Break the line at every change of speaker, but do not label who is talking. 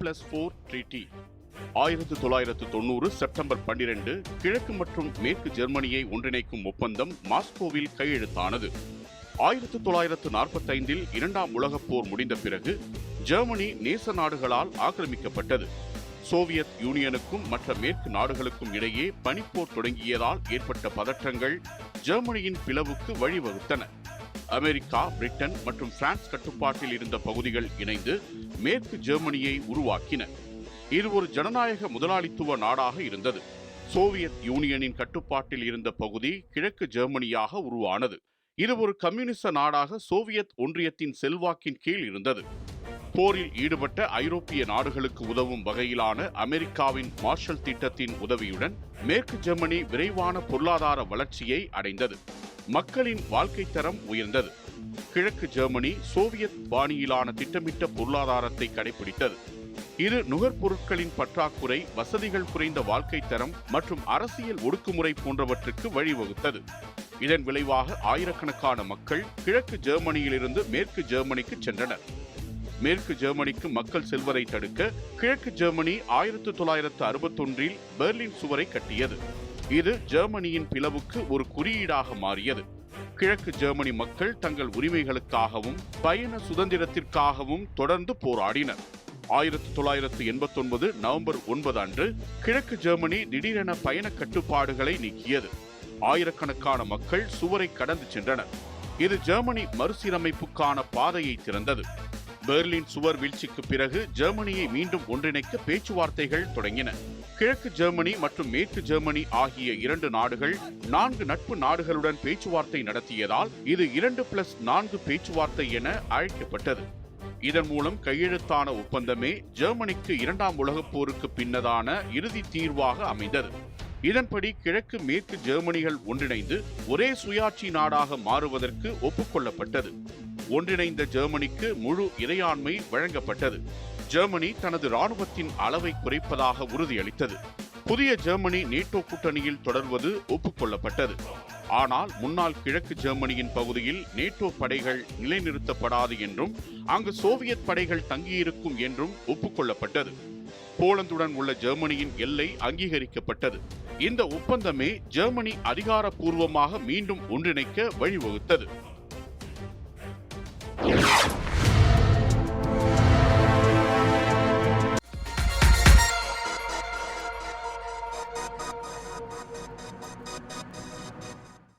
2+4 treaty 1990 September 12 கிழக்கு மற்றும் மேற்கு ஜெர்மனியை ஒன்றிணைக்கும் ஒப்பந்தம் மாஸ்கோவில் கையெழுத்தானது. 1945 இரண்டாம் உலகப் போர் முடிந்த பிறகு ஜெர்மனி நேச நாடுகளால் ஆக்கிரமிக்கப்பட்டது. சோவியத் யூனியனுக்கும் மற்ற மேற்கு நாடுகளுக்கும் இடையே பனிப்போர் தொடங்கியதால் ஏற்பட்ட பதற்றங்கள் ஜெர்மனியின் பிளவுக்கு வழிவகுத்தன. அமெரிக்கா, பிரிட்டன் மற்றும் பிரான்ஸ் கட்டுப்பாட்டில் இருந்த பகுதிகள் இணைந்து மேற்கு ஜெர்மனியை உருவாக்கின. இது ஒரு ஜனநாயக முதலாளித்துவ நாடாக இருந்தது. சோவியத் யூனியனின் கட்டுப்பாட்டில் இருந்த பகுதி கிழக்கு ஜெர்மனியாக உருவானது. இது ஒரு கம்யூனிச நாடாக சோவியத் ஒன்றியத்தின் செல்வாக்கின் கீழ் இருந்தது. போரில் ஈடுபட்ட ஐரோப்பிய நாடுகளுக்கு உதவும் வகையிலான அமெரிக்காவின் மார்ஷல் திட்டத்தின் உதவியுடன் மேற்கு ஜெர்மனி விரைவான பொருளாதார வளர்ச்சியை அடைந்தது. மக்களின் வாழ்க்கை தரம் உயர்ந்தது. கிழக்கு ஜெர்மனி சோவியத் பாணியிலான திட்டமிட்ட பொருளாதாரத்தை கடைபிடித்தது. இது நுகர்பொருட்களின் பற்றாக்குறை, வசதிகள் குறைந்த வாழ்க்கை தரம் மற்றும் அரசியல் ஒடுக்குமுறை போன்றவற்றுக்கு வழிவகுத்தது. இதன் விளைவாக ஆயிரக்கணக்கான மக்கள் கிழக்கு ஜெர்மனியிலிருந்து மேற்கு ஜெர்மனிக்கு சென்றனர். மேற்கு ஜெர்மனிக்கு மக்கள் செல்வதை தடுக்க கிழக்கு ஜெர்மனி 1961 பெர்லின் சுவரை கட்டியது. இது ஜெர்மனியின் பிளவுக்கு ஒரு குறியீடாக மாறியது. கிழக்கு ஜெர்மனி மக்கள் தங்கள் உரிமைகளுக்காகவும் பயண சுதந்திரத்திற்காகவும் தொடர்ந்து போராடினர். 1989 நவம்பர் 9 அன்று கிழக்கு ஜெர்மனி திடீரென பயண கட்டுப்பாடுகளை நீக்கியது. ஆயிரக்கணக்கான மக்கள் சுவரை கடந்து சென்றனர். இது ஜெர்மனி மறுசீரமைப்புக்கான பாதையை திறந்தது. பெர்லின் சுவர் வீழ்ச்சிக்கு பிறகு ஜெர்மனியை மீண்டும் ஒன்றிணைக்க பேச்சுவார்த்தைகள் தொடங்கின. கிழக்கு ஜெர்மனி மற்றும் மேற்கு ஜெர்மனி ஆகிய இரண்டு நாடுகள் 4 நட்பு நாடுகளுடன் பேச்சுவார்த்தை நடத்தியதால் இது 2+4 பேச்சுவார்த்தை என அழைக்கப்பட்டது. இதன் மூலம் கையெழுத்தான ஒப்பந்தமே ஜெர்மனிக்கு இரண்டாம் உலகப் போருக்கு பின்னதான இறுதி தீர்வாக அமைந்தது. இதன்படி கிழக்கு மேற்கு ஜெர்மனிகள் ஒன்றிணைந்து ஒரே சுயாட்சி நாடாக மாறுவதற்கு ஒப்புக்கொள்ளப்பட்டது. ஒன்றிணைந்த ஜெர்மனிக்கு முழு இறையாண்மை வழங்கப்பட்டது. ஜெர்மனி தனது ராணுவத்தின் அளவை குறைப்பதாக உறுதியளித்தது. புதிய ஜெர்மனி நேட்டோ கூட்டணியில் தொடர்வது ஒப்புக்கொள்ளப்பட்டது. ஆனால் முன்னாள் கிழக்கு ஜெர்மனியின் பகுதியில் நேட்டோ படைகள் நிலைநிறுத்தப்படாது என்றும் அங்கு சோவியத் படைகள் தங்கியிருக்கும் என்றும் ஒப்புக்கொள்ளப்பட்டது. போலந்துடன் உள்ள ஜெர்மனியின் எல்லை அங்கீகரிக்கப்பட்டது. இந்த ஒப்பந்தமே ஜெர்மனி அதிகாரப்பூர்வமாக மீண்டும் ஒன்றிணைக்க வழிவகுத்தது.